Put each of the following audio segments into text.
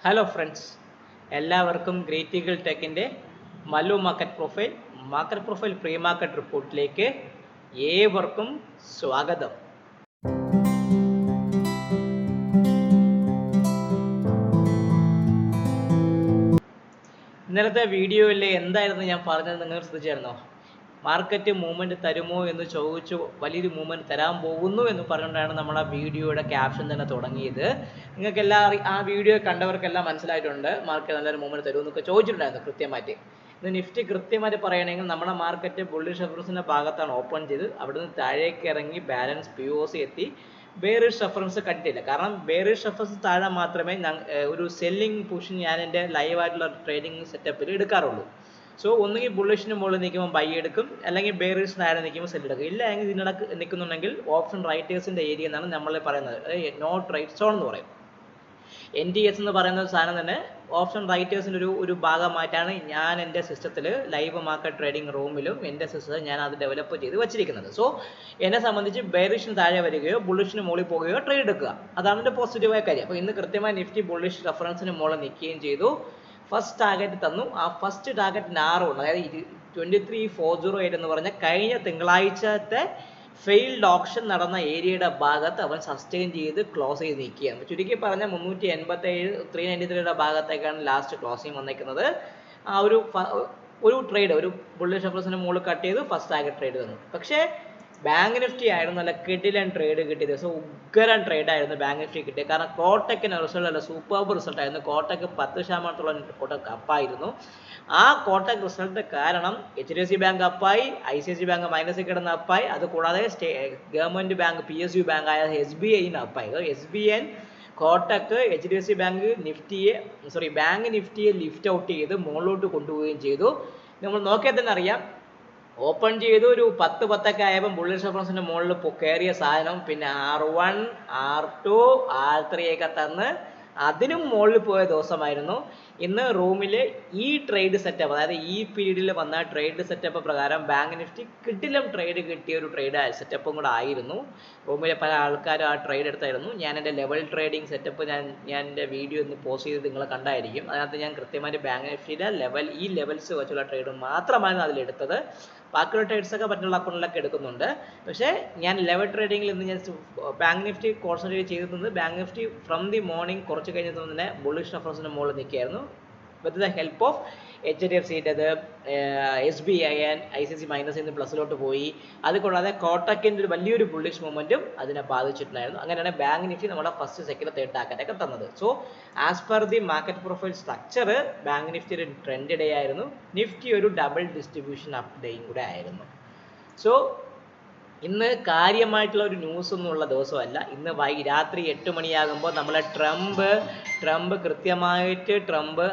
Hello friends, എല്ലാവർക്കും great eagle ടെക്കിൻ്റെ Mallu market profile pre market റിപ്പോർട്ടിലേക്ക് ഏവർക്കും സ്വാഗതം. ഇന്നലത്തെ വീഡിയോയിൽ എന്തായിരുന്നു ഞാൻ പറഞ്ഞത് നിങ്ങൾ ശ്രദ്ധിച്ചായിരുന്നോ? മാർക്കറ്റ് മൂവ്മെൻറ്റ് തരുമോ എന്ന് ചോദിച്ചു, വലിയൊരു മൂവ്മെൻറ്റ് തരാൻ പോകുന്നു എന്ന് പറഞ്ഞുകൊണ്ടാണ് നമ്മൾ ആ വീഡിയോയുടെ ക്യാപ്ഷൻ തന്നെ തുടങ്ങിയത്. നിങ്ങൾക്കെല്ലാം ആ വീഡിയോ കണ്ടവർക്കെല്ലാം മനസ്സിലായിട്ടുണ്ട് മാർക്കറ്റ് നല്ലൊരു മൂവ്മെൻറ്റ് തരുമെന്നൊക്കെ ചോദിച്ചിട്ടുണ്ടായിരുന്നു കൃത്യമായിട്ട്. ഇന്ന് നിഫ്റ്റി കൃത്യമായിട്ട് പറയുകയാണെങ്കിൽ നമ്മുടെ മാർക്കറ്റ് ബുള്ളിഷ് റെഫറൻസിൻ്റെ ഭാഗത്താണ് ഓപ്പൺ ചെയ്ത് അവിടുന്ന് താഴേക്ക് ഇറങ്ങി ബാലൻസ് POC എത്തി. ബെയറിഷ് റെഫറൻസ് കണ്ടിട്ടില്ല. കാരണം ബെയറിഷ് റെഫറൻസ് താഴെ മാത്രമേ ഒരു സെല്ലിംഗ് പുഷ് ഞാൻ എൻ്റെ ലൈവായിട്ടുള്ള ട്രേഡിംഗ് സെറ്റപ്പിൽ എടുക്കാറുള്ളൂ. സോ ഒന്നുകിൽ ബുള്ളിഷിന് മുകളിൽ നിൽക്കുമ്പോൾ ബൈ എടുക്കും, അല്ലെങ്കിൽ ബെയറിഷ് താഴെ നിൽക്കുമ്പോൾ സെൽ എടുക്കും. ഇല്ല എങ്കിൽ ഇതിനിടക്ക് നിൽക്കുന്നുണ്ടെങ്കിൽ ഓപ്ഷൻ റൈറ്റേഴ്സിൻ്റെ ഏരിയ എന്നാണ് നമ്മൾ പറയുന്നത്. നോ ട്രേഡ് സോൺ എന്ന് പറയും. NTS എന്ന് പറയുന്ന സാധനം തന്നെ ഓപ്ഷൻ റൈറ്റേഴ്സിൻ്റെ ഒരു ഭാഗമായിട്ടാണ് ഞാൻ എൻ്റെ സിസ്റ്റത്തിൽ ലൈവ് മാർക്കറ്റ് ട്രേഡിംഗ് റൂമിലും എൻ്റെ സിസ്റ്റത്തിൽ ഞാൻ അത് ഡെവലപ്പ് ചെയ്ത് വെച്ചിരിക്കുന്നത്. സോ എന്നെ സംബന്ധിച്ച് ബെയറിഷിന് താഴെ വരികയോ ബുള്ളിഷിന് മുകളിൽ പോവുകയോ ട്രേഡ് എടുക്കുക, അതാണ് എൻ്റെ പോസിറ്റീവായ കാര്യം. അപ്പോൾ ഇന്ന് കൃത്യമായി നിഫ്റ്റി ബുള്ളിഷ് റെഫറൻസിന് മുകളിൽ നിൽക്കുകയും ചെയ്തു. ഫസ്റ്റ് ടാർഗറ്റ് തന്നു. ആ ഫസ്റ്റ് ടാർഗറ്റ് നാറുണ്ട്, അതായത് 23,408 എന്ന് പറഞ്ഞ കഴിഞ്ഞ തിങ്കളാഴ്ചത്തെ ഫെയിൽഡ് ഓപ്ഷൻ നടന്ന ഏരിയയുടെ ഭാഗത്ത് അവൻ സസ്റ്റെയിൻ ചെയ്ത് ക്ലോസ് ചെയ്ത് നിൽക്കുകയാണ്. ചുരുക്കി പറഞ്ഞ 393 ഭാഗത്തേക്കാണ് ലാസ്റ്റ് ക്ലോസിങ് വന്നേക്കുന്നത്. ആ ഒരു ട്രേഡ്, ഒരു ബുള്ളിഷ് റെഫറൻസിന് മുകളിൽ കട്ട് ചെയ്ത് ഫസ്റ്റ് ടാർഗറ്റ് ട്രേഡ് തന്നു. പക്ഷേ ബാങ്ക് നിഫ്റ്റി ആയിരുന്നു നല്ല കിടിലൻ ട്രേഡ് കിട്ടിയത്. സോ ഉഗ്രൻ ട്രേഡ് ആയിരുന്നു ബാങ്ക് നിഫ്റ്റി കിട്ടിയത്. കാരണം കോട്ടക്കിന് റിസൾട്ട് അല്ല, സൂപ്പർബ് റിസൾട്ട് ആയിരുന്നു. കോട്ടക്ക് 10% കോട്ടക്ക് അപ്പായിരുന്നു. ആ കോട്ടക് റിസൾട്ട് കാരണം HDFC ബാങ്ക് അപ്പായി, ICICI ബാങ്ക് മൈനസിൽ കിടന്ന് അപ്പായി. അതുകൂടാതെ ഗവൺമെൻറ് ബാങ്ക് PSU ബാങ്ക് ആയ SBI അപ്പായി. SBI, Kotak, HDFC bank bank നിഫ്റ്റിയെ ലിഫ്റ്റ് ഔട്ട് ചെയ്ത് മുകളിലോട്ട് കൊണ്ടുപോവുകയും ചെയ്തു. നമ്മൾ നോക്കിയാൽ തന്നെ അറിയാം, ഓപ്പൺ ചെയ്തു ഒരു 10 ആയപ്പോൾ ബുള്ളിഷ് റെഫറൻസിൻ്റെ മുകളിൽ കയറിയ സാധനം പിന്നെ R1, R2, R3 ഒക്കെ തന്ന് അതിനും മുകളിൽ പോയ ദിവസമായിരുന്നു ഇന്ന്. റൂമിൽ ഈ ട്രേഡ് സെറ്റപ്പ്, അതായത് ഈ പീരീഡിൽ വന്ന ട്രേഡ് സെറ്റപ്പ് പ്രകാരം ബാങ്ക് നിഫ്റ്റി കിട്ടിലും ട്രേഡ് കിട്ടിയ ഒരു ട്രേഡ് സെറ്റപ്പും കൂടെ ആയിരുന്നു. റൂമിലെ പല ആൾക്കാരും ആ ട്രേഡ് എടുത്തായിരുന്നു. ഞാൻ എൻ്റെ ലെവൽ ട്രേഡിംഗ് സെറ്റപ്പ് ഞാൻ എൻ്റെ വീഡിയോ ഒന്ന് പോസ്റ്റ് ചെയ്ത് നിങ്ങൾ കണ്ടായിരിക്കും. അതിനകത്ത് ഞാൻ കൃത്യമായിട്ട് ബാങ്ക് നിഫ്റ്റിയുടെ ഈ ലെവൽസ് വെച്ചുള്ള ട്രേഡ് മാത്രമാണ് അതിലെടുത്തത്. ബാക്കിയുള്ള ട്രേഡ്സൊക്കെ മറ്റുള്ള അക്കൗണ്ടിലൊക്കെ എടുക്കുന്നുണ്ട്. പക്ഷേ ഞാൻ ലെവൽ ട്രേഡിങ്ങിൽ ഇന്ന് ഞാൻ ബാങ്ക് നിഫ്റ്റി കോൺസെൻട്രേറ്റ് ചെയ്തിരുന്നത്. Bank Nifty from the morning കുറച്ച് കഴിഞ്ഞിട്ട് തന്നെ ബുള്ളിഷ് റെഫറൻസിന് മുകളിൽ നിൽക്കുകയായിരുന്നു. വിത്ത് ദ ഹെൽപ്പ് ഓഫ് HDFCൻ്റെത്, SBI ആൻഡ് ICICI മൈനസിൽ നിന്ന് പ്ലസിലോട്ട് പോയി. അതുകൂടാതെ കോട്ടക്കിൻ്റെ ഒരു വലിയൊരു ബുള്ളിഷ് മൂവ്മെൻറ്റും അതിനെ ബാധിച്ചിട്ടുണ്ടായിരുന്നു. അങ്ങനെയാണ് ബാങ്ക് നിഫ്റ്റി നമ്മുടെ ഫസ്റ്റ്, സെക്കൻഡ്, തേർഡ് ടാർഗറ്റൊക്കെ തന്നത്. So as per the market profile structure bank Nifty ഒരു ട്രെൻഡ് ഡേ ആയിരുന്നു. നിഫ്റ്റി ഒരു ഡബിൾ ഡിസ്ട്രിബ്യൂഷൻ അപ്പ് ഡേയും കൂടെ ആയിരുന്നു. സോ ഇന്ന് കാര്യമായിട്ടുള്ള ഒരു ന്യൂസ് ഒന്നും ഉള്ള ദിവസമല്ല. ഇന്ന് രാത്രി 8 മണിയാകുമ്പോൾ നമ്മളെ ട്രംപ് കൃത്യമായിട്ട്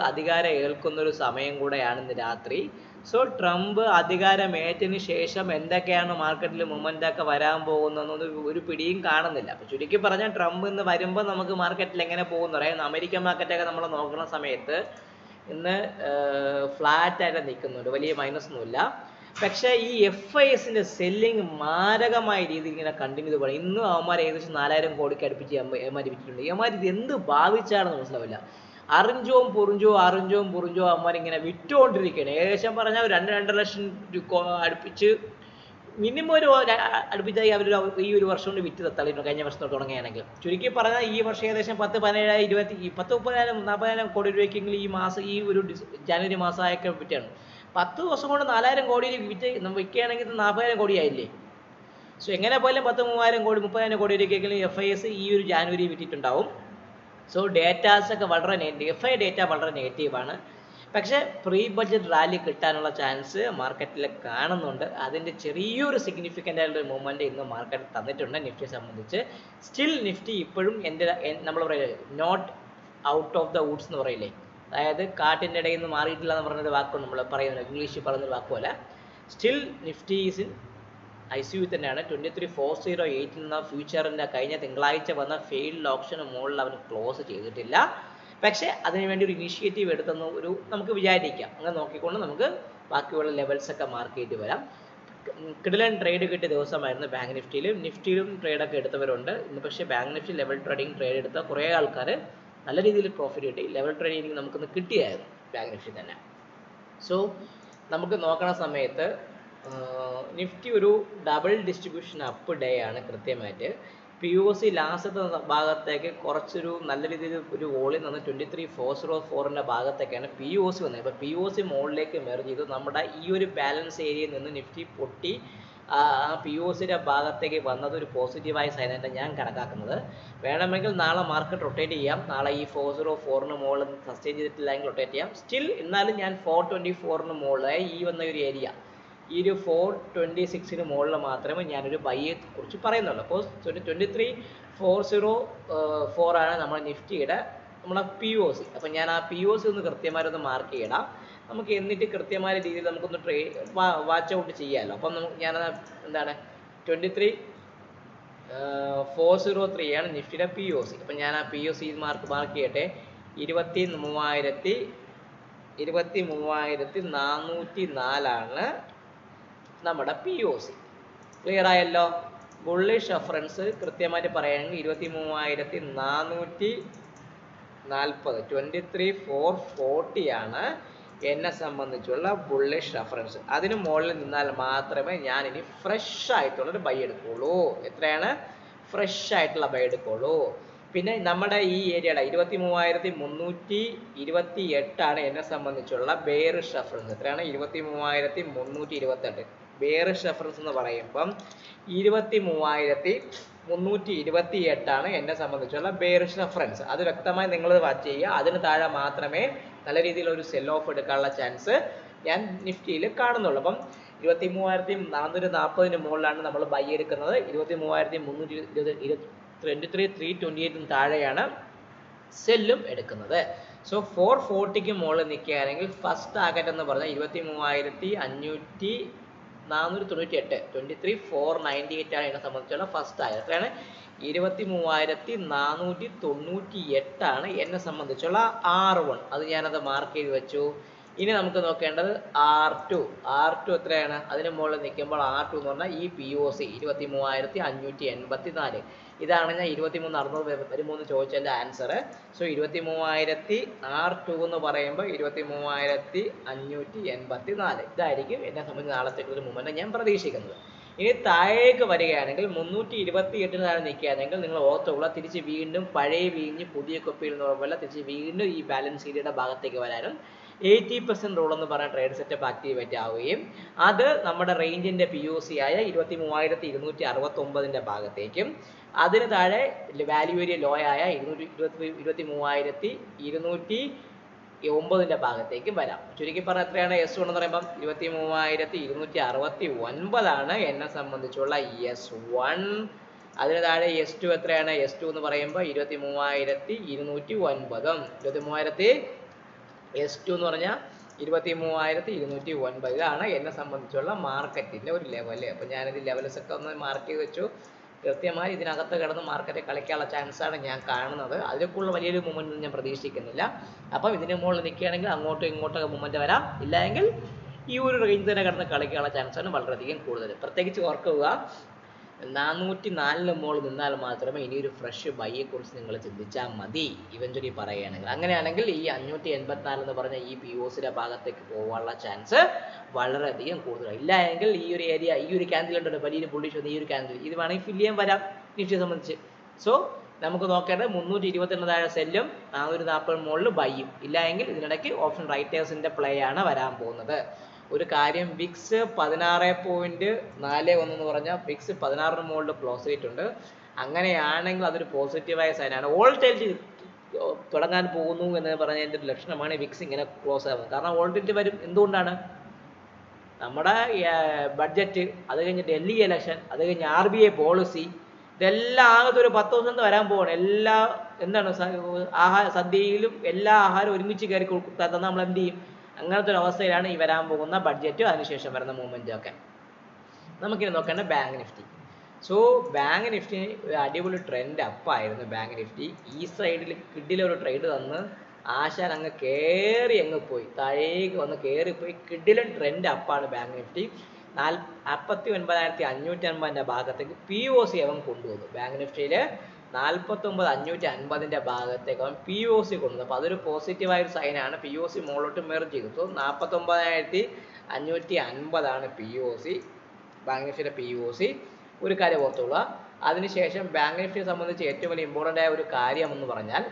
അധികാരം ഏൽക്കുന്നൊരു സമയം കൂടെയാണ് ഇന്ന് രാത്രി. സോ ട്രംപ് അധികാരമേറ്റതിന് ശേഷം എന്തൊക്കെയാണ് മാർക്കറ്റിൽ മൂവ്മെൻ്റൊക്കെ വരാൻ പോകുന്നതെന്നൊന്നും ഒരു പിടിയും കാണുന്നില്ല. അപ്പോൾ ചുരുക്കി പറഞ്ഞാൽ ട്രംപ് ഇന്ന് വരുമ്പോൾ നമുക്ക് മാർക്കറ്റിൽ എങ്ങനെ പോകുന്നു പറയാം. അമേരിക്കൻ മാർക്കറ്റൊക്കെ നമ്മൾ നോക്കുന്ന സമയത്ത് ഇന്ന് ഫ്ലാറ്റായിട്ട് നിൽക്കുന്നുണ്ട്, വലിയ മൈനസൊന്നുമില്ല. പക്ഷേ ഈ FISൻ്റെ സെല്ലിങ് മാരകമായ രീതിയിൽ ഇങ്ങനെ കണ്ടിന്യൂ ചെയ്ത് പറയും. ഇന്നും അവന്മാർ ഏകദേശം 4,000 കോടിക്ക് അടുപ്പിച്ച് അവന്മാർ വിറ്റിട്ടുണ്ട്. അവന്മാർ ഇത് എന്ത് ഭാവിച്ചാണെന്ന് മനസ്സിലാവില്ല. അറിഞ്ചവും പുറിഞ്ചോ അവന്മാരിങ്ങനെ വിറ്റുകൊണ്ടിരിക്കുകയാണ്. ഏകദേശം പറഞ്ഞാൽ 2-2.5 ലക്ഷം അടുപ്പിച്ച് മിനിമം അടുപ്പിച്ചായി അവർ ഈ ഒരു വർഷം കൊണ്ട് വിറ്റ് തള്ളിയിട്ടുണ്ട്, കഴിഞ്ഞ വർഷത്തോട് തുടങ്ങുകയാണെങ്കിൽ. ചുരുക്കി പറഞ്ഞാൽ ഈ വർഷം ഏകദേശം 10-17-20-40,000 കോടി രൂപയ്ക്കെങ്കിലും ഈ ഒരു ജനുവരി മാസമായൊക്കെ വിറ്റാണ്. 10 ദിവസം കൊണ്ട് 4,000 കോടിയിൽ വിൽക്കുകയാണെങ്കിൽ 40,000 കോടിയായില്ലേ. സോ എങ്ങനെ പോയാലും 10-30,000 കോടി 30,000 കോടി രൂപയ്ക്കെങ്കിലും FIS ഈ ഒരു ജാനുവരി വിറ്റിട്ടുണ്ടാവും. സോ ഡേറ്റാസൊക്കെ FI ഡേറ്റ വളരെ നെഗറ്റീവാണ്. പക്ഷേ പ്രീ ബഡ്ജറ്റ് റാലി കിട്ടാനുള്ള ചാൻസ് മാർക്കറ്റിൽ കാണുന്നുണ്ട്. അതിൻ്റെ ചെറിയൊരു സിഗ്നിഫിക്കൻ്റ് ആയിട്ടുള്ള മൂവ്മെൻറ്റ് ഇന്ന് മാർക്കറ്റ് തന്നിട്ടുണ്ട് നിഫ്റ്റിയെ സംബന്ധിച്ച്. സ്റ്റിൽ നിഫ്റ്റി ഇപ്പോഴും നമ്മൾ പറയുന്നത് not out of the woods എന്ന് പറയില്ലേ, അതായത് കാട്ടിൻ്റെ ഇടയിൽ നിന്ന് മാറിയിട്ടില്ല എന്ന് പറഞ്ഞൊരു വാക്കും നമ്മൾ പറയുന്നത്, ഇംഗ്ലീഷിൽ പറയുന്നൊരു വാക്കുമല്ല. Still Nifty is in ICU തന്നെയാണ്. 23,408 എന്ന ഫ്യൂച്ചറിൻ്റെ കഴിഞ്ഞ തിങ്കളാഴ്ച വന്ന ഫെയിൽഡ് ഓപ്ഷന് മുകളിൽ അവർ ക്ലോസ് ചെയ്തിട്ടില്ല. പക്ഷേ അതിനുവേണ്ടി ഒരു ഇനീഷ്യേറ്റീവ് എടുത്തെന്ന് നമുക്ക് വിചാരിക്കാം. അങ്ങനെ നോക്കിക്കൊണ്ട് നമുക്ക് ബാക്കിയുള്ള ലെവൽസൊക്കെ മാർക്ക് ചെയ്ത് വരാം. കിടിലൻ ട്രേഡ് കിട്ടിയ ദിവസമായിരുന്നു ബാങ്ക് നിഫ്റ്റിയിലും ട്രേഡൊക്കെ എടുത്തവരുണ്ട് ഇന്ന്. പക്ഷേ ബാങ്ക് നിഫ്റ്റി ലെവൽ ട്രേഡ് എടുത്ത കുറേ ആൾക്കാർ നല്ല രീതിയിൽ പ്രോഫിറ്റ് കിട്ടി. ലെവൽ ട്രേഡിംഗ് നമുക്കൊന്ന് കിട്ടിയായിരുന്നു ബാങ്ക് നിഫ്റ്റി തന്നെ. സോ നമുക്ക് നോക്കണ സമയത്ത് നിഫ്റ്റി ഒരു ഡബിൾ ഡിസ്ട്രിബ്യൂഷൻ അപ്പ് ഡേ ആണ് കൃത്യമായിട്ട്. POC ലാസ്റ്റത്തെ ഭാഗത്തേക്ക് കുറച്ചൊരു നല്ല രീതിയിൽ ഒരു വോളിയം വന്ന് 23,404 ഭാഗത്തേക്കാണ് POC വന്നത്. ഇപ്പോൾ POC മുകളിലേക്ക് മെർജ് ചെയ്തു. നമ്മുടെ ഈ ഒരു ബാലൻസ് ഏരിയയിൽ നിന്ന് നിഫ്റ്റി പൊട്ടി POCയുടെ ഭാഗത്തേക്ക് വന്നത് ഒരു പോസിറ്റീവായ സൈനായിട്ട് ഞാൻ കണക്കാക്കുന്നത്. വേണമെങ്കിൽ നാളെ മാർക്കറ്റ് റൊട്ടേറ്റ് ചെയ്യാം. നാളെ ഈ 404 മുകളിൽ സസ്റ്റെയിൻ ചെയ്തിട്ടില്ലെങ്കിൽ റൊട്ടേറ്റ് ചെയ്യാം. സ്റ്റിൽ എന്നാലും ഞാൻ 424 മുകളിലായി ഈ വന്ന ഒരു ഏരിയ, ഈ ഒരു 426 മുകളിൽ മാത്രമേ ഞാനൊരു ബൈയെ കുറിച്ച് പറയുന്നുള്ളൂ. അപ്പോൾ 23,404 ആണ് നമ്മുടെ നിഫ്റ്റിയുടെ നമ്മുടെ POC. അപ്പം ഞാൻ ആ POC ഒന്ന് കൃത്യമായിട്ടൊന്ന് മാർക്ക് ചെയ്യണം. നമുക്ക് എന്നിട്ട് കൃത്യമായ രീതിയിൽ നമുക്കൊന്ന് വാച്ച് ഔട്ട് ചെയ്യാമല്ലോ. അപ്പം ഞാനത് എന്താണ് 23,403 ആണ് നിഫ്റ്റിയുടെ POC. അപ്പം ഞാൻ ആ POC മാർക്ക് ചെയ്യട്ടെ. 23,404 നമ്മുടെ POC. ക്ലിയർ ആയല്ലോ? ബുള്ളിഷ് റെഫറൻസ് കൃത്യമായിട്ട് പറയുകയാണെങ്കിൽ 23,440 23,440 ആണ് എന്നെ സംബന്ധിച്ചുള്ള ബുള്ളിഷ് റെഫറൻസ്. അതിന് മുകളിൽ നിന്നാൽ മാത്രമേ ഞാൻ ഇനി ഫ്രഷ് ആയിട്ടുള്ളൊരു ബൈ എടുക്കുള്ളൂ. എത്രയാണ്? ഫ്രഷ് ആയിട്ടുള്ള ബൈ എടുക്കുള്ളൂ. പിന്നെ നമ്മുടെ ഈ ഏരിയയുടെ 23,328 ആണ് എന്നെ സംബന്ധിച്ചുള്ള ബെയറിഷ് റെഫറൻസ്. എത്രയാണ്? 23,328. ബെയറിഷ് റെഫറൻസ് എന്ന് പറയുമ്പം 23,328 ആണ് എന്നെ സംബന്ധിച്ചുള്ള ബെയറിഷ് റെഫറൻസ്. അത് വ്യക്തമായി നിങ്ങൾ വാച്ച് ചെയ്യുക. അതിന് താഴെ മാത്രമേ നല്ല രീതിയിലൊരു സെൽ ഓഫ് എടുക്കാനുള്ള ചാൻസ് ഞാൻ നിഫ്റ്റിയിൽ കാണുന്നുള്ളൂ. അപ്പം 23,440 മുകളിലാണ് നമ്മൾ ബൈ എടുക്കുന്നത്. 23,328 താഴെയാണ് സെല്ലും എടുക്കുന്നത്. സോ 440 മുകളിൽ നിൽക്കുകയാണെങ്കിൽ ഫസ്റ്റ് ടാർഗറ്റ് എന്ന് പറഞ്ഞാൽ 23,498 23,498 ആണ് എന്നെ സംബന്ധിച്ചുള്ള ഫസ്റ്റ് ടാർഗറ്റ്. എത്രയാണ്? 23,498 ആണ് എന്നെ സംബന്ധിച്ചുള്ള R1. അത് ഞാനത് മാർക്ക് ചെയ്ത് വെച്ചു. ഇനി നമുക്ക് നോക്കേണ്ടത് R2 എത്രയാണ്? അതിന് മുകളിൽ നിൽക്കുമ്പോൾ R2 എന്ന് പറഞ്ഞാൽ ഈ POC 23,584. ഇതാണ് ഞാൻ 23,600 വരുമോന്ന് ചോദിച്ചതിൻ്റെ ആൻസർ. സോ 23,000 R2 എന്ന് പറയുമ്പോൾ 23,584. ഇതായിരിക്കും എന്നെ സംബന്ധിച്ച് നാളത്തേക്കുള്ള മൂവ്മെന്റ് ഞാൻ പ്രതീക്ഷിക്കുന്നത്. ഇനി താഴേക്ക് വരികയാണെങ്കിൽ 328 താഴെ നിൽക്കുകയാണെങ്കിൽ നിങ്ങൾ ഓർത്തുള്ള തിരിച്ച് വീണ്ടും പഴയ വീഞ്ഞ് പുതിയ കുപ്പിയിൽ നിന്ന് പോലെ തിരിച്ച് വീണ്ടും ഈ ബാലൻസ് ഏരിയയുടെ ഭാഗത്തേക്ക് വരാനും 80% റൂൾ എന്ന് പറഞ്ഞ ട്രേഡ് സെറ്റപ്പ് ആക്ടിവേറ്റ് ആവുകയും അത് നമ്മുടെ റേഞ്ചിന്റെ POC ആയ 23,269 ഭാഗത്തേക്കും അതിന് താഴെ വാല്യൂ ഏരിയ ലോ ആയ 23,209 ഭാഗത്തേക്കും വരാം. ചുരുക്കി പറഞ്ഞാൽ എത്രയാണ് S1 എന്ന് പറയുമ്പോൾ 23,269 ആണ് എന്നെ സംബന്ധിച്ചുള്ള S1. അതിന് താഴെ S2 എത്രയാണ്? S2 എന്ന് പറയുമ്പോൾ 23,209. S2 എന്ന് പറഞ്ഞാൽ 23,209. ഇതാണ് എന്നെ സംബന്ധിച്ചുള്ള മാർക്കറ്റിന്റെ ഒരു ലെവല്. അപ്പോൾ ഞാനിത് ലെവൽസ് ഒക്കെ ഒന്ന് മാർക്ക് ചെയ്ത് വെച്ചു. കൃത്യമായി ഇതിനകത്ത് കിടന്ന് മാർക്കറ്റ് കളിക്കാനുള്ള ചാൻസാണ് ഞാൻ കാണുന്നത്. അതിലേക്കുള്ള വലിയൊരു മൂവ്മെന്റ് ഞാൻ പ്രതീക്ഷിക്കുന്നില്ല. അപ്പം ഇതിന് മുകളിൽ നിൽക്കുകയാണെങ്കിൽ അങ്ങോട്ടും ഇങ്ങോട്ടൊക്കെ മൂവ്മെന്റ് വരാം. ഇല്ലെങ്കിൽ ഈ ഒരു റേഞ്ച് തന്നെ കിടന്ന് കളിക്കാനുള്ള ചാൻസാണ് വളരെയധികം കൂടുതൽ. പ്രത്യേകിച്ച് ഓർക്കുക, 404 മുകളിൽ നിന്നാൽ മാത്രമേ ഇനിയൊരു ഫ്രഷ് ബൈയെ കുറിച്ച് നിങ്ങൾ ചിന്തിച്ചാൽ മതി. ഇവഞ്ച്വലി പറയുകയാണെങ്കിൽ അങ്ങനെയാണെങ്കിൽ ഈ 584 എന്ന് പറഞ്ഞ ഈ POCയുടെ ഭാഗത്തേക്ക് പോകാനുള്ള ചാൻസ് വളരെയധികം കൂടുതലാണ്. ഇല്ല എങ്കിൽ ഈ ഒരു ഏരിയ, ഈ ഒരു ക്യാൻഡിൽ ഉണ്ടല്ലോ വലിയൊരു ബുള്ളിഷ് വന്ന ഈ ഒരു ക്യാൻഡിൽ, ഇത് വേണമെങ്കിൽ ഫില്ല് ചെയ്യാൻ വരാം നിഫ്റ്റിയെ സംബന്ധിച്ച്. സോ നമുക്ക് നോക്കേണ്ടത് 328 താഴെ സെല്ലും 440 മുകളിൽ ബൈയും. ഇല്ല എങ്കിൽ ഇതിനിടയ്ക്ക് ഓപ്ഷൻ റൈറ്റേഴ്സിന്റെ പ്ലേ ആണ് വരാൻ പോകുന്നത്. ഒരു കാര്യം, വിക്സ് 16.41 എന്ന് പറഞ്ഞാൽ വിക്സ് 16 മുകളിൽ ക്ലോസ് ചെയ്തിട്ടുണ്ട്. അങ്ങനെയാണെങ്കിൽ അതൊരു പോസിറ്റീവായ സൈനാണ്. ഓൾ ടൈൽ തുടങ്ങാൻ പോകുന്നു എന്ന് പറഞ്ഞതിൻ്റെ ഒരു ലക്ഷണമാണ് വിക്സ് ഇങ്ങനെ ക്ലോസ് ആവുന്നത്. കാരണം വോൾട്ടിലിറ്റി വരും. എന്തുകൊണ്ടാണ്? നമ്മുടെ ബഡ്ജറ്റ്, അത് കഴിഞ്ഞ് ഡൽഹി ഇലക്ഷൻ, അത് കഴിഞ്ഞ് RBI പോളിസി, ഇതെല്ലാം ആകെ ഒരു 10 ദിവസം വരാൻ പോവാണ്. എല്ലാ എന്താണ് സദ്യയിലും എല്ലാ ആഹാരം ഒരുമിച്ച് കയറി തന്നാൽ നമ്മൾ എന്ത് ചെയ്യും? അങ്ങനത്തെ ഒരു അവസ്ഥയിലാണ് ഈ വരാൻ പോകുന്ന ബഡ്ജറ്റും അതിനുശേഷം വരുന്ന മൂവ്മെൻറ്റും ഒക്കെ. നമുക്കിനി നോക്കേണ്ട bank Nifty. So bank Nifty ഒരു അടിപൊളി ട്രെൻഡ് അപ്പായിരുന്നു. ബാങ്ക് നിഫ്റ്റി ഈ സൈഡിൽ കിഡിലൊരു ട്രേഡ് തന്ന് ആശാൻ അങ്ങ് കയറി അങ്ങ് പോയി, താഴേക്ക് വന്ന് കയറിപ്പോയി. കിഡിലൻ ട്രെൻഡ് അപ്പാണ് ബാങ്ക് നിഫ്റ്റി. 49,550 ഭാഗത്തേക്ക് POC അവൻ കൊണ്ടുവന്നു. ബാങ്ക് നിഫ്റ്റിയിൽ 49,550 ഭാഗത്തേക്ക് പി ഒ സി കൊണ്ടുവന്നു. അപ്പോൾ അതൊരു പോസിറ്റീവായ ഒരു സൈനാണ്. പി ഒ സി മുകളിലോട്ട് മെർജ് ചെയ്തു. So 49,550 P O C, bank നിഫ്റ്റിയുടെ പി ഒ സി. ഒരു കാര്യം ഓർത്തുകൊള്ളുക. അതിനുശേഷം ബാങ്ക് നിഫ്റ്റിയെ സംബന്ധിച്ച് ഏറ്റവും വലിയ ഇമ്പോർട്ടൻ്റ് ആയ ഒരു കാര്യം എന്ന് പറഞ്ഞാൽ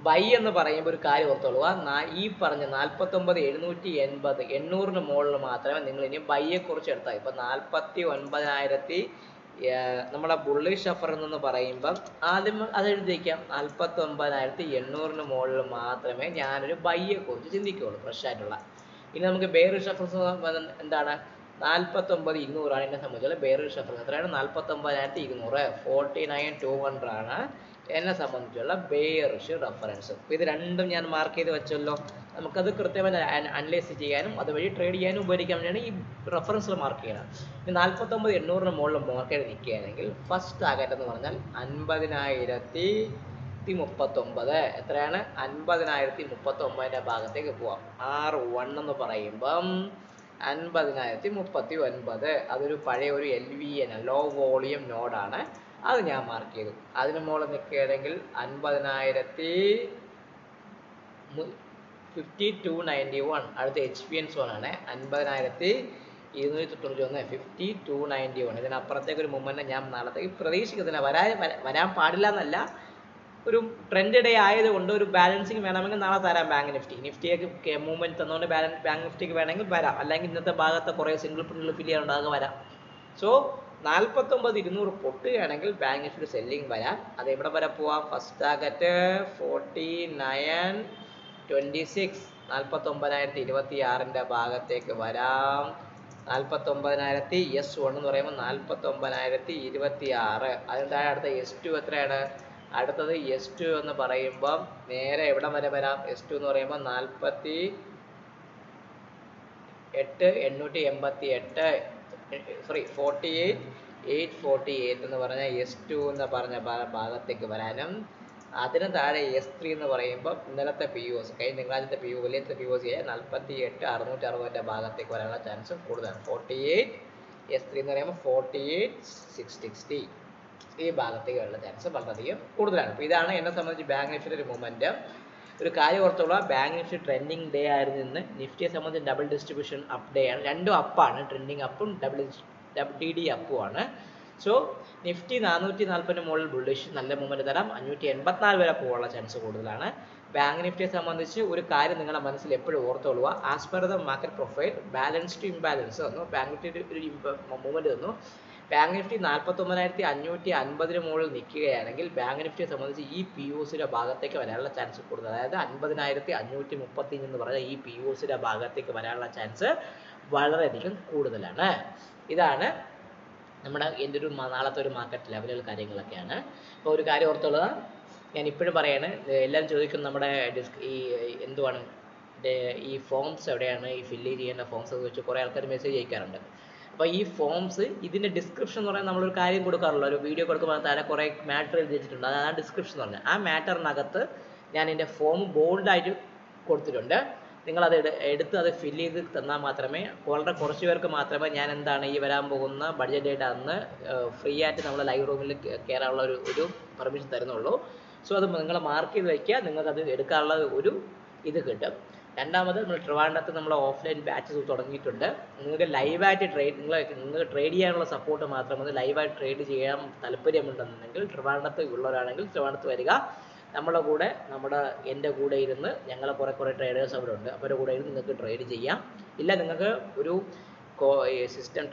ബൈ എന്ന് പറയുമ്പോൾ ഒരു കാര്യം ഓർത്തോളുക. ഈ പറഞ്ഞ 49,780 800 മുകളിൽ മാത്രമേ നിങ്ങൾ ഇനി ബൈയെ കുറിച്ച് എടുത്താൽ. ഇപ്പം 49,000 നമ്മളെ ബുള്ളിഷ് ഷഫർ എന്ന് പറയുമ്പം ആദ്യം അത് എഴുതി വയ്ക്കാം. 49,800 മുകളിൽ മാത്രമേ ഞാനൊരു ബൈയെ കുറിച്ച് ചിന്തിക്കുകയുള്ളൂ, ഫ്രഷ് ആയിട്ടുള്ള. ഇനി നമുക്ക് ബെയറിഷ് ഷഫർ എന്താണ്? 49,200 എന്നെ സംബന്ധിച്ചുള്ള ബെയറിഷ് ഷഫർ. എത്രയാണ്? 49,200. 49,200 ആണ് എന്നെ സംബന്ധിച്ചുള്ള ബെയറിഷ് റെഫറൻസ്. ഇത് രണ്ടും ഞാൻ മാർക്ക് ചെയ്ത് വെച്ചല്ലോ. നമുക്കത് കൃത്യമായി അനലൈസ് ചെയ്യാനും അതുവഴി ട്രേഡ് ചെയ്യാനും ഉപയോഗിക്കാൻ വേണ്ടിയാണ് ഈ റെഫറൻസിൽ മാർക്ക് ചെയ്യുന്നത്. ഈ 49,800 മുകളിൽ മാർക്കറ്റ് നിൽക്കുകയാണെങ്കിൽ ഫസ്റ്റ് ടാർഗറ്റ് എന്ന് പറഞ്ഞാൽ 50,039. എത്രയാണ്? 50,039 ഭാഗത്തേക്ക് പോവാം. R1 എന്ന് പറയുമ്പം 50,039. അതൊരു പഴയ ഒരു LVN ലോ വോളിയം നോഡാണ്. അത് ഞാൻ മാർക്ക് ചെയ്തു. അതിന് മുകളിൽ നിൽക്കുകയാണെങ്കിൽ 50,5291. അടുത്ത HPN സോണാണ്. 50,291 5291. ഇതിനപ്പുറത്തേക്ക് ഒരു മൂവ്മെന്റ് ഞാൻ നാളത്തേക്ക് പ്രതീക്ഷിക്കുന്നില്ല. വരാൻ പാടില്ല എന്നല്ല, ഒരു ട്രെൻഡ് ഡേ ആയതുകൊണ്ട് ഒരു ബാലൻസിങ് വേണമെങ്കിൽ നാളെ തരാം. ബാങ്ക് നിഫ്റ്റിക്ക് മൂവ്മെന്റ് തന്നുകൊണ്ട് ബാങ്ക് നിഫ്റ്റിക്ക് വേണമെങ്കിൽ വരാം. അല്ലെങ്കിൽ ഇന്നത്തെ ഭാഗത്ത് കുറേ സിംഗിൾ പ്രിന്റിൽ ഫിൽ ചെയ്യാനുണ്ടാകുക വരാം. സോ 49,200 പൊട്ടുകയാണെങ്കിൽ ബാങ്ക് നിഫ്റ്റി സെല്ലിംഗ് വരാം. അത് എവിടെ വരെ പോവാം? First target 49,026. 49,026 ഭാഗത്തേക്ക് വരാം. 49,000 S1 എന്ന് പറയുമ്പോൾ 49,026. അതിന് താഴെ അടുത്ത S2 എത്രയാണ്? അടുത്തത് S2 എന്ന് പറയുമ്പം നേരെ എവിടെ വരെ വരാം? S2 എന്ന് പറയുമ്പോൾ 48,848 എന്ന് പറഞ്ഞ S2 എന്ന് പറഞ്ഞ ഭാഗത്തേക്ക് വരാനും, അതിന് താഴെ S3 എന്ന് പറയുമ്പോൾ ഇന്നലത്തെ POS കഴിഞ്ഞ തിങ്കളാഴ്ചത്തെ വലിയത്തെ POS 48,660 ഭാഗത്തേക്ക് വരാനുള്ള ചാൻസ് കൂടുതലാണ്. 48 S3 എന്ന് പറയുമ്പോൾ 48,660 ഈ ഭാഗത്തേക്ക് വരാനുള്ള ചാൻസ് വളരെയധികം കൂടുതലാണ്. അപ്പോൾ ഇതാണ് എന്നെ സംബന്ധിച്ച് ബാങ്ക് നിഫ്റ്റിയുടെ ഒരു മൂവ്മെന്റ്. ഒരു കാര്യം ഓർത്തോളാം, ബാങ്ക് നിഫ്റ്റി ട്രെൻഡിങ് ഡേ ആയിരുന്നു ഇന്ന്. നിഫ്റ്റിയെ സംബന്ധിച്ച് ഡബിൾ ഡിസ്ട്രിബ്യൂഷൻ അപ്പ് ഡേ ആണ്. രണ്ടും അപ്പാണ്, ട്രെൻഡിങ് അപ്പും DD അപ്പും ആണ്. സോ നിഫ്റ്റി 440 മുകളിൽ ബുള്ളിഷ് നല്ല മൂവ്മെന്റ് തരാം. 584 വരെ പോകാനുള്ള ചാൻസ് കൂടുതലാണ്. ബാങ്ക് നിഫ്റ്റിയെ സംബന്ധിച്ച് ഒരു കാര്യം നിങ്ങളുടെ മനസ്സിൽ എപ്പോഴും ഓർത്തോളുക. As per the market profile balance to imbalance തന്നു. ബാങ്ക് നിഫ്റ്റി ഒരു മൂവ്മെന്റ് തന്നു. ബാങ്ക് നിഫ്റ്റി 49,550 മുകളിൽ നിൽക്കുകയാണെങ്കിൽ ബാങ്ക് നിഫ്റ്റിയെ സംബന്ധിച്ച് ഈ POSയുടെ ഭാഗത്തേക്ക് വരാനുള്ള ചാൻസ് കൂടുതൽ. അതായത് 50,535 എന്ന് പറഞ്ഞാൽ ഈ POSയുടെ ഭാഗത്തേക്ക് വരാനുള്ള ചാൻസ് വളരെയധികം കൂടുതലാണ്. ഇതാണ് നമ്മുടെ എൻ്റെ ഒരു നാളത്തെ ഒരു മാർക്കറ്റ് ലെവലുകൾ കാര്യങ്ങളൊക്കെയാണ്. അപ്പോൾ ഒരു കാര്യം ഓർത്തുള്ളത് ഞാൻ ഇപ്പോഴും പറയാണ്, എല്ലാവരും ചോദിക്കും നമ്മുടെ എന്തുവാണ് ഈ ഫോംസ് എവിടെയാണ്, ഈ ഫില്ല് ചെയ്യേണ്ട ഫോംസ് എന്ന് വെച്ച് കുറേ ആൾക്കാർ മെസ്സേജ് അയക്കാറുണ്ട്. അപ്പോൾ ഈ ഫോംസ് ഇതിൻ്റെ ഡിസ്ക്രിപ്ഷൻ എന്ന് പറഞ്ഞാൽ നമ്മളൊരു കാര്യം കൊടുക്കാറുള്ളൂ. ഒരു വീഡിയോ കൊടുക്കുമ്പോൾ താഴെ കുറേ മാറ്റർ എഴുതി വെച്ചിട്ടുണ്ട്. അതാണ് ഡിസ്ക്രിപ്ഷൻ എന്ന് പറഞ്ഞാൽ. ആ മാറ്ററിനകത്ത് ഞാൻ എൻ്റെ ഫോം ബോൾഡായിട്ട് കൊടുത്തിട്ടുണ്ട്. നിങ്ങളത് എടുത്ത് അത് ഫില്ല് ചെയ്ത് തന്നാൽ മാത്രമേ, വളരെ കുറച്ച് പേർക്ക് മാത്രമേ ഞാൻ എന്താണ് ഈ വരാൻ പോകുന്ന ബഡ്ജറ്റ് ഡേറ്റ് അന്ന് ഫ്രീ ആയിട്ട് നമ്മൾ ലൈവ് റൂമിൽ കയറാനുള്ള ഒരു പെർമിഷൻ തരുന്നുള്ളൂ. സോ അത് നിങ്ങൾ മാർക്ക് ചെയ്ത് വയ്ക്കുക. നിങ്ങൾക്കത് എടുക്കാനുള്ള ഒരു ഇത് കിട്ടും. രണ്ടാമത് നമ്മൾ ട്രിവാൻഡ്രത്ത് നമ്മൾ ഓഫ്ലൈൻ ബാച്ചസ് തുടങ്ങിയിട്ടുണ്ട്. നിങ്ങൾക്ക് ലൈവായിട്ട് നിങ്ങൾക്ക് ട്രേഡ് ചെയ്യാനുള്ള സപ്പോർട്ട് മാത്രം മതി. ലൈവായിട്ട് ട്രേഡ് ചെയ്യാൻ താല്പര്യമുണ്ടെന്നുണ്ടെങ്കിൽ ട്രിവാൻഡ്രത്ത് ഉള്ളവരാണെങ്കിൽ ട്രിവാൻഡ്രത്ത് വരിക. എൻ്റെ കൂടെ ഇരുന്ന് ഞങ്ങളെ കുറേ ട്രേഡേഴ്സ് അവിടെ ഉണ്ട്. അവരുടെ കൂടെ ഇരുന്ന് നിങ്ങൾക്ക് ട്രേഡ് ചെയ്യാം. ഇല്ല നിങ്ങൾക്ക് ഒരു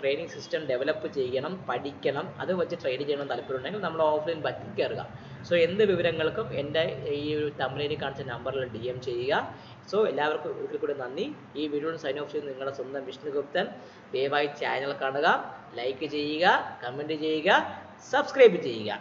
ട്രേഡിംഗ് സിസ്റ്റം ഡെവലപ്പ് ചെയ്യണം, പഠിക്കണം, അത് വെച്ച് ട്രേഡ് ചെയ്യണം താല്പര്യമുണ്ടെങ്കിൽ നമ്മൾ ഓഫ്ലൈൻ ബാച്ചിൽ കയറുക. സോ എന്ത് വിവരങ്ങൾക്കും എൻ്റെ ഈ ഒരു തമിഴിൽ കാണിച്ച നമ്പറിൽ DM ചെയ്യുക. സോ എല്ലാവർക്കും ഒരിക്കൽ കൂടി നന്ദി. ഈ വീഡിയോ സൈൻ ഓഫ് ചെയ്ത് നിങ്ങളുടെ സ്വന്തം വിഷ്ണുഗുപ്തൻ. ദയവായി ചാനൽ കാണുക, ലൈക്ക് ചെയ്യുക, കമൻറ്റ് ചെയ്യുക, സബ്സ്ക്രൈബ് ചെയ്യുക.